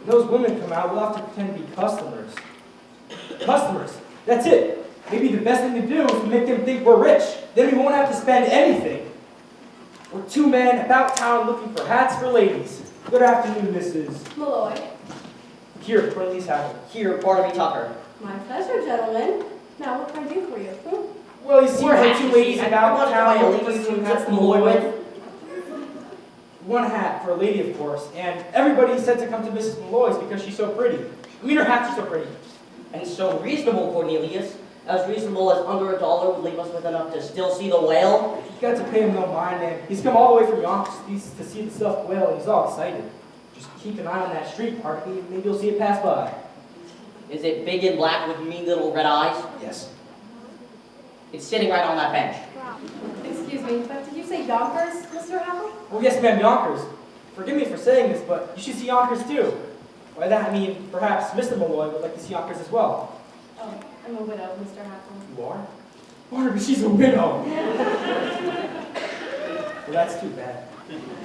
When those women come out, we'll have to pretend to be customers. Customers, that's it. Maybe the best thing to do is to make them think we're rich. Then we won't have to spend anything. We're two men about town looking for hats for ladies. Good afternoon, Mrs. Malloy. Here, Cornelius Hackle. Here, Barnaby Tucker. My pleasure, gentlemen. Now, what can I do for you? Well, you see, We're we're happy two to see ladies you. about You want to town buy a looking ladies' for suit hats just for Malloy Malloy. with? One hat for a lady, of course, and everybody said to come to Mrs. Malloy's because she's so pretty. I mean, her hats are so pretty. And so reasonable, Cornelius. As reasonable as under $1 would leave us with enough to still see the whale. You got to pay him no mind, man. He's come all the way from Yonkers to see the stuffed whale, and he's all excited. Just keep an eye on that street, Barnaby. Maybe you'll see it pass by. Is it big and black with mean little red eyes? Yes. It's sitting right on that bench. Excuse me, but did you say Yonkers, Mr. Hackle? Oh, yes, ma'am, Yonkers. Forgive me for saying this, but you should see Yonkers, too. By that, I mean, perhaps Mr. Malloy would like to see Yonkers as well. Oh, I'm a widow, Mr. Hackle. You are? Barnaby, she's a widow. Well, that's too bad.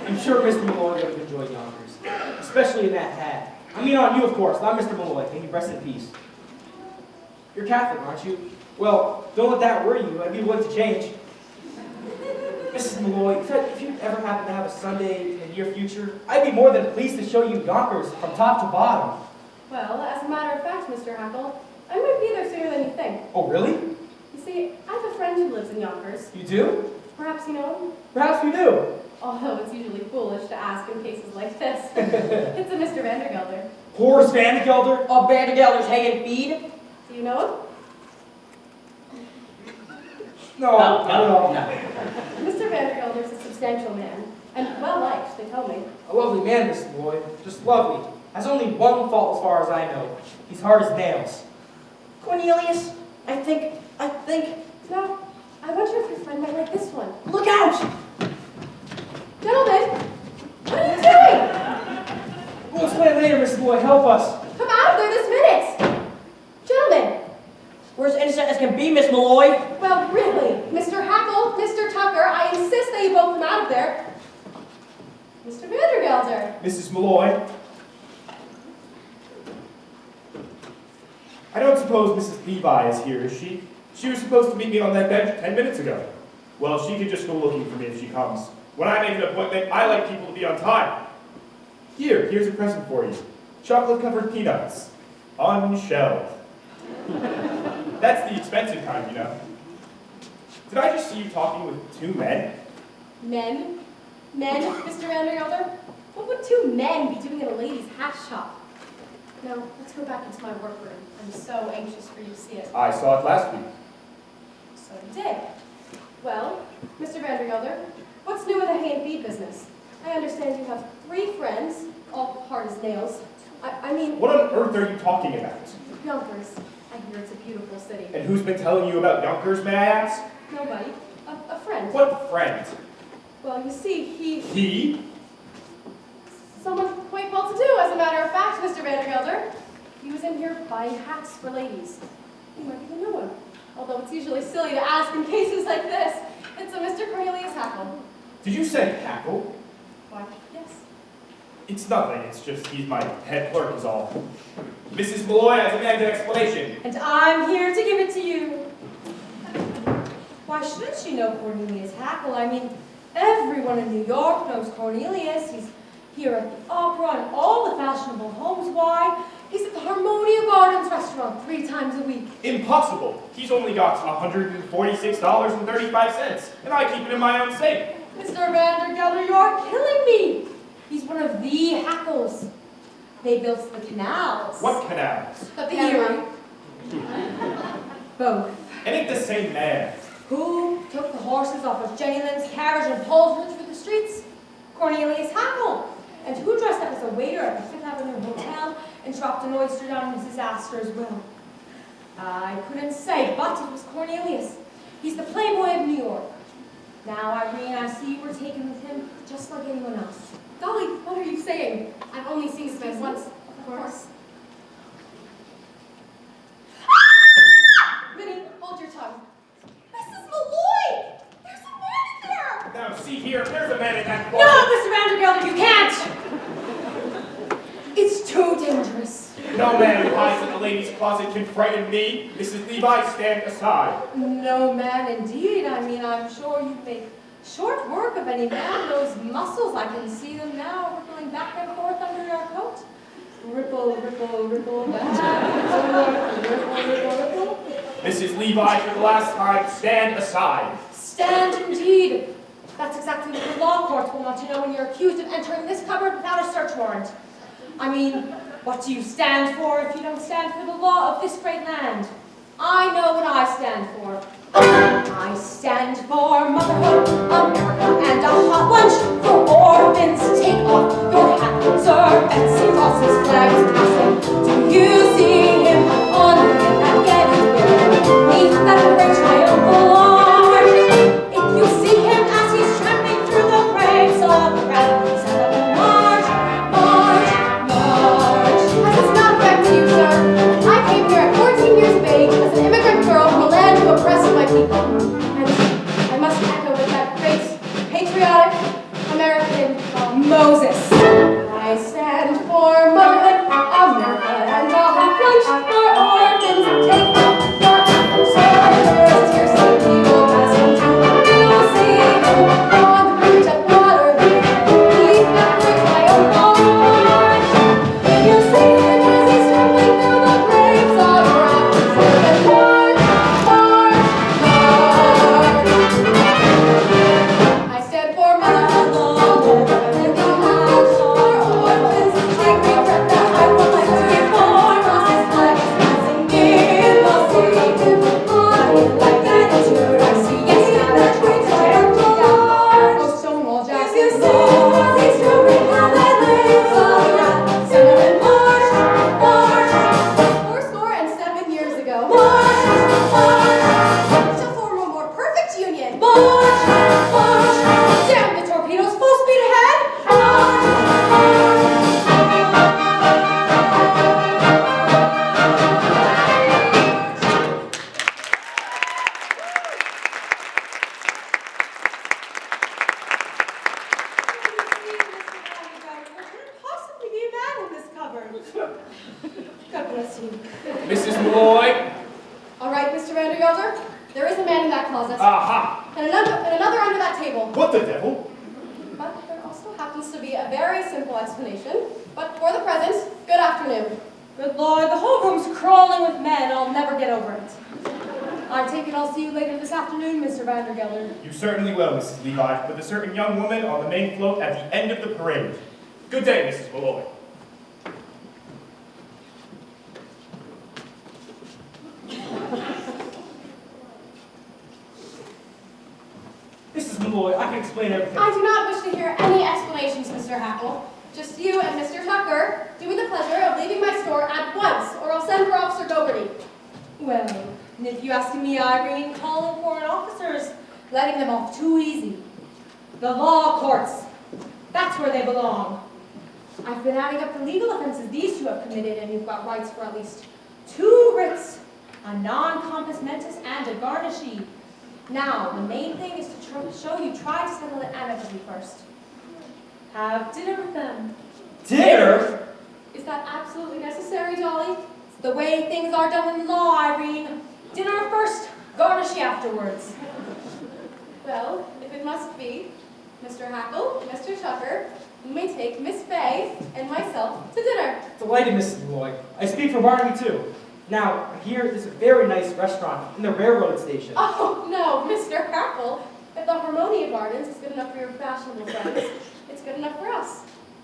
I'm sure Mr. Malloy would have enjoyed Yonkers, especially in that hat. I mean on you, of course, not Mr. Malloy. May he rest in peace. You're Catholic, aren't you? Well, don't let that worry you. I'd be willing to change. Mrs. Malloy, if you ever happen to have a Sunday in the near future, I'd be more than pleased to show you Yonkers from top to bottom. Well, as a matter of fact, Mr. Hackle, I might be there sooner than you think. Oh, really? You see, I have a friend who lives in Yonkers. You do? Perhaps you know him? Perhaps we do. Although it's usually foolish to ask in cases like this. It's a Mr. Vandergelder. Horace Vandergelder? A Vandergelder's hay and feed? Do you know him? No, not at all. Mr. Vandergelder is a substantial man, and well-liked, they tell me. A lovely man, Mr. Malloy. Just lovely. Has only one fault as far as I know. He's hard as nails. Cornelius, I think. No, I wonder if your friend might like this one. Look out! Gentlemen, what are you doing? We'll explain later, Mr. Malloy. Help us. Come out of there this minute! Gentlemen! We're as innocent as can be, Miss Malloy. Well, really, Mr. Hackle, Mr. Tucker, I insist that you both come out of there. Mr. Vandergelder. Mrs. Malloy? I don't suppose Mrs. Levi is here, is she? She was supposed to meet me on that bench 10 minutes ago. Well, she could just go looking for me if she comes. When I make an appointment, I like people to be on time. Here's a present for you. Chocolate-covered peanuts. Unshelled. That's the expensive kind, you know. Did I just see you talking with two men? Men? Men, Mr. Vandergelder? What would two men be doing in a lady's hat shop? Now, let's go back into my workroom. I'm so anxious for you to see it. I saw it last week. So you did. Well, Mr. Vandergelder, what's new with the hay and feed business? I understand you have 3 friends, all hard as nails. I mean... What on earth are you talking about? Yonkers. I hear it's a beautiful city. And who's been telling you about Yonkers, may I ask? Nobody. A friend. What friend? Well, you see, He? someone quite well to do, as a matter of fact, Mr. Vandergelder. He was in here buying hats for ladies. You might even know him. Although it's usually silly to ask in cases like this. It's a Mr. Cornelius Hackle. Did you say Hackle? Why, yes. It's nothing, it's just he's my head clerk is all. Mrs. Malloy, I demand an explanation. And I'm here to give it to you. Why shouldn't she know Cornelius Hackle? I mean, everyone in New York knows Cornelius. He's here at the opera and all the fashionable homes. Why? He's at the Harmonia Gardens restaurant 3 times a week. Impossible. He's only got $146.35, and I keep it in my own safe. Mr. Vandergelder, you're killing me. He's one of the Hackles. They built the canals. What canals? But The Erie. Both. Ain't the same man. Who took the horses off of Jenny Lynn's carriage and pulled her through the streets? Cornelius Hackle. And who dressed up as a waiter at the Fifth Avenue Hotel and dropped an oyster down Mrs. Astor's will? I couldn't say, but it was Cornelius. He's the playboy of New York. Now, Irene, I see you were taken with him just like anyone else. Dolly, what are you saying? I've only seen this man once, of course. Minnie, hold your tongue. Mrs. Malloy! There's a man in there! Now, see here, there's a man in that No, closet. Mr. Vandergelder, you can't! It's He's too dangerous. No man who hides in the ladies' closet can frighten me. Mrs. Levi, stand aside. No man, indeed. I mean, I'm sure you'd make short work of any man. Those muscles, I can see them now, rippling back and forth under your coat. Ripple, ripple, ripple, back, ripple, ripple, ripple. Mrs. Levi, for the last time, stand aside. Stand indeed. That's exactly what the law courts will want to know when you're accused of entering this cupboard without a search warrant. I mean, what do you stand for if you don't stand for the law of this great land? I know what I stand for. I stand for motherhood, America, and a hot lunch for orphans. Take off your hat, Sir Betsy Ross's flag is passing. Do you see him on the hill at Gettysburg? Beneath that great triumphal arch. If you see him as he's tramping through the graves of wrath, set up a march, march, march. As it's not fact to you, sir, I came here at 14 years of age as an immigrant girl from a land who oppressed my people. And I must echo with that great, patriotic American Moses. I stand for motherhood, America, and a hot lunch for orphans. Take off your hat, soldiers, your safety will pass into. You see him on the bridge at Waterloo. He's the great triumphal march. If you see him as he's trampling through the graves of wrath, then march, march, march. I stand for motherhood, America, and a hot lunch for orphans. Take me from the I would like to be born. Ross's flag is passing in the sea. On like Gettysburg, I see yes, the great triumphal march. Oh, Stonewall If Jackson. you see as he's trampling through the graves of wrath, send him march, march. 407 years ago, march, march, to form a more perfect union. March, march. Damn the torpedoes, full speed ahead. March, march. Possibly be a man in this cupboard. God bless you. Mrs. Malloy. All right, Mr. Vandergelder, there is a man in that closet, Aha. and another under that table. What the devil? But there also happens to be a very simple explanation. But for the present, good afternoon. Good Lord, the whole room's crawling with men. I'll never get over it. I take it I'll see you later this afternoon, Mr. Vandergelder. You certainly will, Mrs. Levi, with a certain young woman on the main float at the end of the parade. Good day, Mrs. Malloy. Mrs. Malloy, I can explain everything. I do not wish to hear any explanations, Mr. Hackle. Just you and Mr. Tucker do me the pleasure of leaving my store at once, or I'll send for Officer Dougherty. Well, and if you ask me, Irene, calling for an officers, letting them off too easy. The law courts. That's where they belong. I've been adding up the legal offenses these two have committed, and you've got rights for at least 2 writs, a non-compos mentis and a garnishee. Now, the main thing is to show you try to settle it amicably first. Have dinner with them. Dinner? Is that absolutely necessary, Dolly? It's the way things are done in law, Irene. Dinner first, garnishee afterwards. Well, if it must be, Mr. Hackle, Mr. Tucker, you may take Miss Fay and myself to dinner. Delighted, Mrs. Malloy. I speak for Barnaby, too. Now, here is a very nice restaurant in the railroad station. Oh, no, Mr. Hackle. If the Harmonia Gardens is good enough for your fashionable friends, it's good enough for us.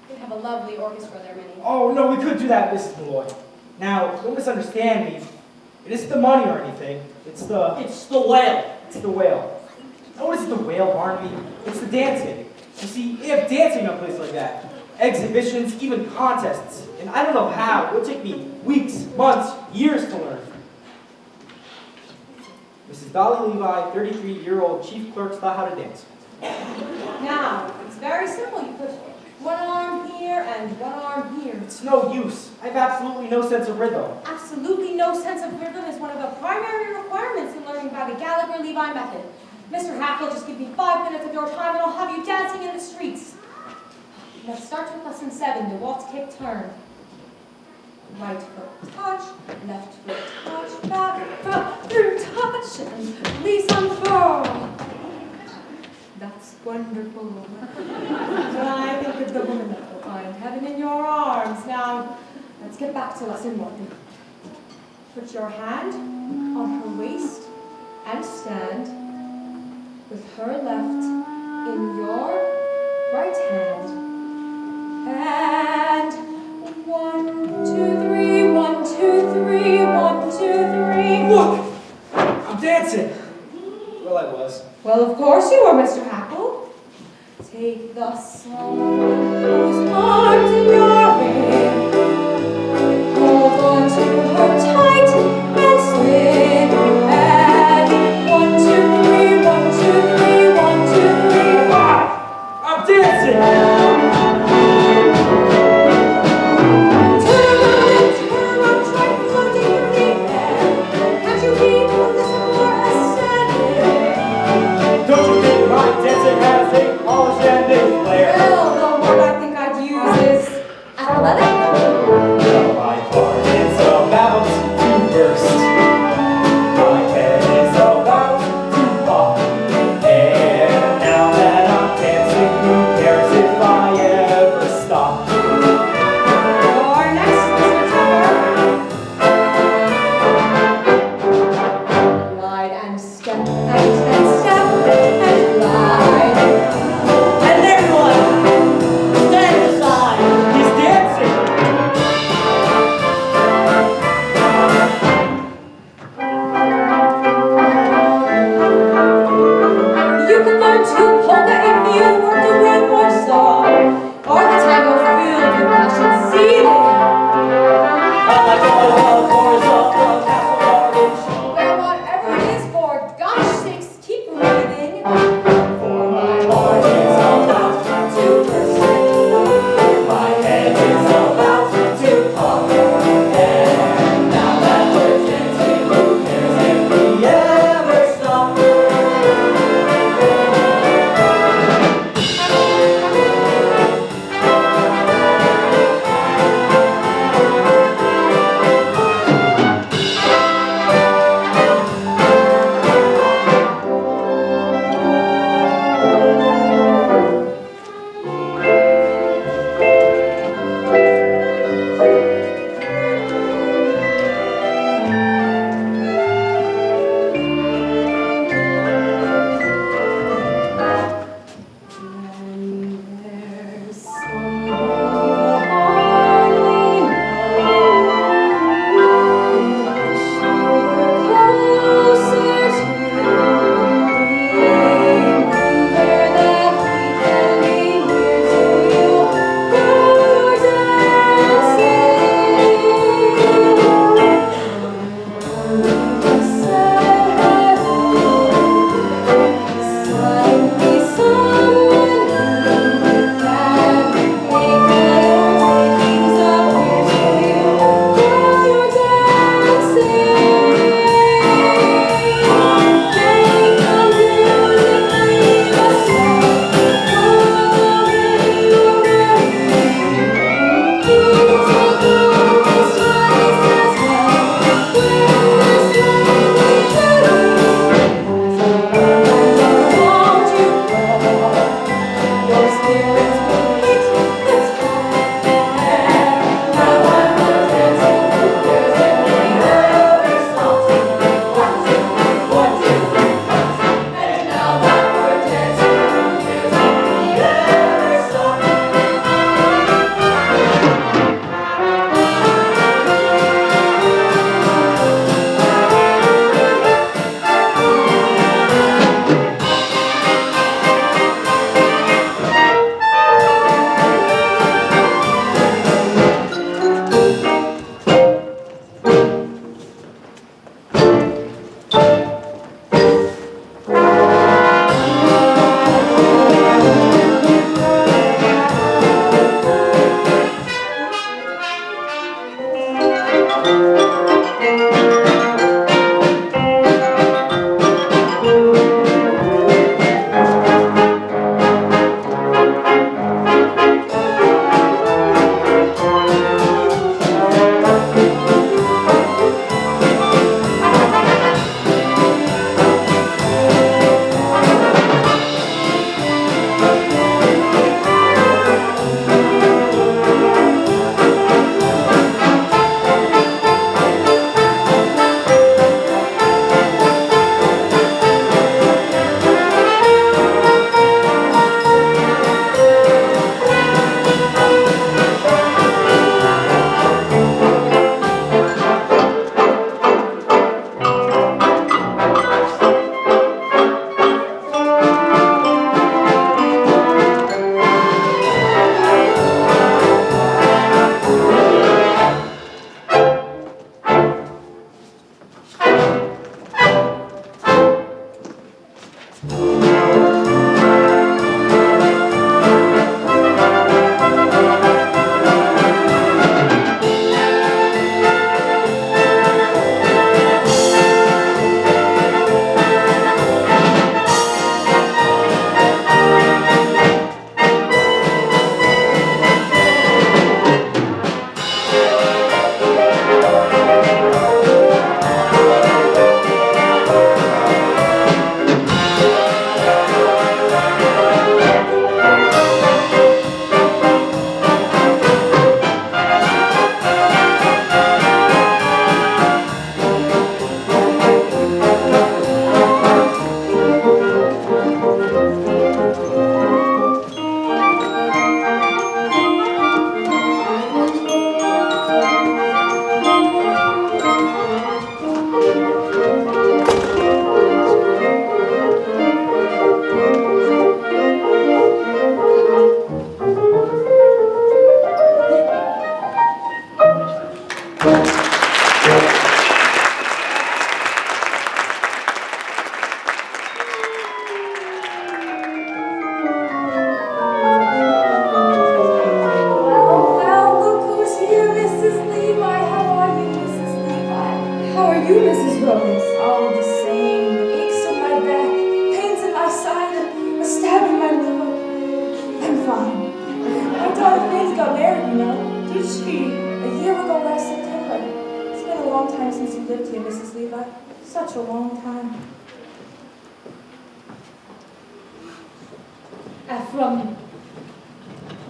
We have a lovely orchestra there, Minnie. Oh, no, we couldn't do that, Mrs. Malloy. Now, don't misunderstand me. It isn't the money or anything. It's the whale. It's the whale. No, it isn't the whale, Barnaby. It's the dancing. You see, they have dancing in a place like that. Exhibitions, even contests. And I don't know how. It would take me weeks, months, years to learn. Mrs. Dolly Levi, 33-year-old chief clerk, taught how to dance. Now, it's very simple. You put one arm here and one arm here. It's no use. I have absolutely no sense of rhythm. Absolutely no sense of rhythm is one of the primary requirements in learning by the Gallagher-Levi method. Mr. Hackle, just give me 5 minutes of your time and I'll have you dancing in the streets. Let's start with lesson 7, the waltz, kick, turn. Right foot touch, left foot touch, back foot through touch, and release unfurl. That's wonderful. But I think of the woman that will find heaven in your arms. Now, let's get back to lesson 1. Put your hand on her waist and stand with her left in your right hand. And 1, 2, 3, 1, 2, 3, 1, 2, 3. Look! I'm dancing! Well, I was. Well, of course you were, Mr. Hackle. Take the someone whose arms in your ring. Hold on to her tight and swing. And 1, 2, 3, 1, 2, 3, 1, 2, 3. Ah! I'm dancing! Don't you think my dancing has a polished ending flair? Well, the word I think I'd use is athletic. Well, my heart is about to burst. My head is about to pop. And now that I'm dancing, who cares if I ever stop? You're next, Mr. Tupper. Glide and step and step and glide. And everyone, stand aside. He's dancing! You could learn to polka if you were to run more so. Or the tango filled with passion seething. Not like all the chorus of the castle garden show. Where whatever it is, for gosh sakes, keep breathing. For my heart is about to burst. My head is about to pop. And now that we're dancing, who cares if we ever stop? There's someone hardly know. Wish you were closer to me. Remember that we can be near to you while you're dancing. Just say hello. Suddenly someone can make my overtakings appear to you while you're dancing. Make the music leave a song for the way you're wearing. Please take all these twice as well when we're slightly better. Your spirits will hit the top. Now that we're dancing, who cares if we ever stop? 1, 2, 1, 2, 3. And now that we're dancing, who cares if we ever stop? Well, look who's here, Mrs. Levi. How are you, Mrs. Levi? How are you, Mrs. Rose? All the same. Aches in my back, pains in my side, a stab in my liver. I'm fine. My daughter Fanny got married, you know. Did she? A year ago last September. It's been a long time since you lived here, Mrs. Levi. Such a long time. Ephraim,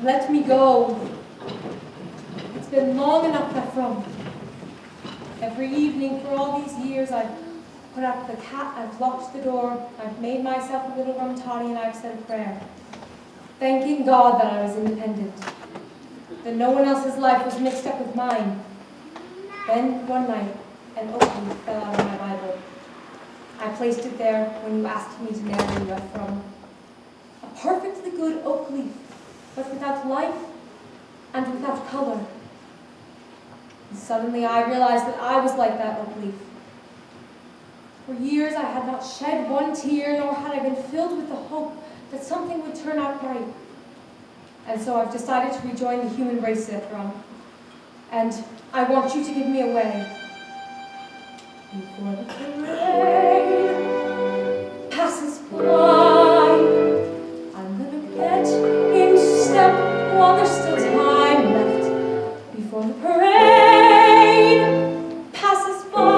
let me go. It's been long enough, Ephraim. Every evening for all these years, I've put out the cat, I've locked the door, I've made myself a little rum toddy, and I've said a prayer, thanking God that I was independent, that no one else's life was mixed up with mine. Then, one night, an oak leaf fell out of my Bible. I placed it there when you asked me to marry you, Ephraim. A perfectly good oak leaf, but without life and without color. And suddenly I realized that I was like that oak leaf. For years I had not shed one tear, nor had I been filled with the hope that something would turn out right. And so I've decided to rejoin the human race, Ephraim. And I want you to give me away. Before the parade passes by, I'm gonna get in step while there's still time left. Before the parade passes by.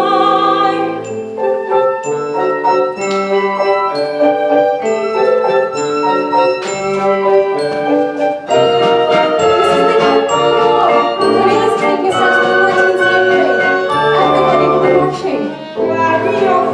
Everybody marching. Why, we are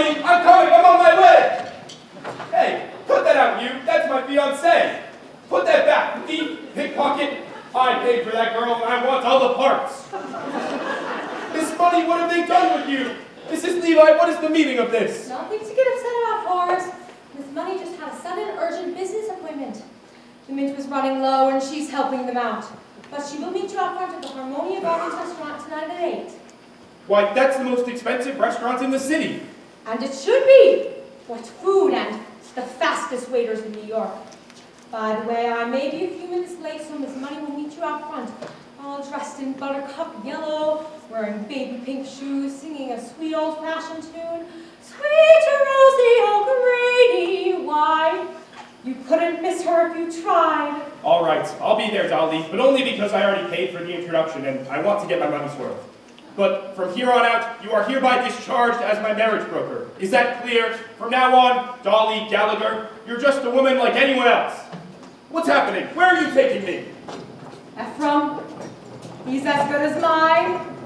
Dolly, I'm coming, I'm on my way! Hey, put that out, you. That's my fiancée. Put that back, thief, pickpocket. I paid for that girl and I want all the parts. Miss Money, what have they done with you? Mrs. Levi, what is the meaning of this? Nothing to get upset about, Horace. Miss Money just had a sudden, urgent business appointment. The mint was running low and she's helping them out. But she will meet you out front of the Harmonia Gardens restaurant tonight at 8. Why, that's the most expensive restaurant in the city. And it should be. What food and the fastest waiters in New York. By the way, I may be a few minutes late, so Miss Money will meet you out front, all dressed in buttercup yellow, wearing baby pink shoes, singing a sweet old-fashioned tune. Sweet Rosie O'Grady, why? You couldn't miss her if you tried. All right, I'll be there, Dolly, but only because I already paid for the introduction and I want to get my money's worth. But from here on out, you are hereby discharged as my marriage broker. Is that clear? From now on, Dolly Gallagher, you're just a woman like anyone else. What's happening? Where are you taking me? Ephraim, he's as good as mine.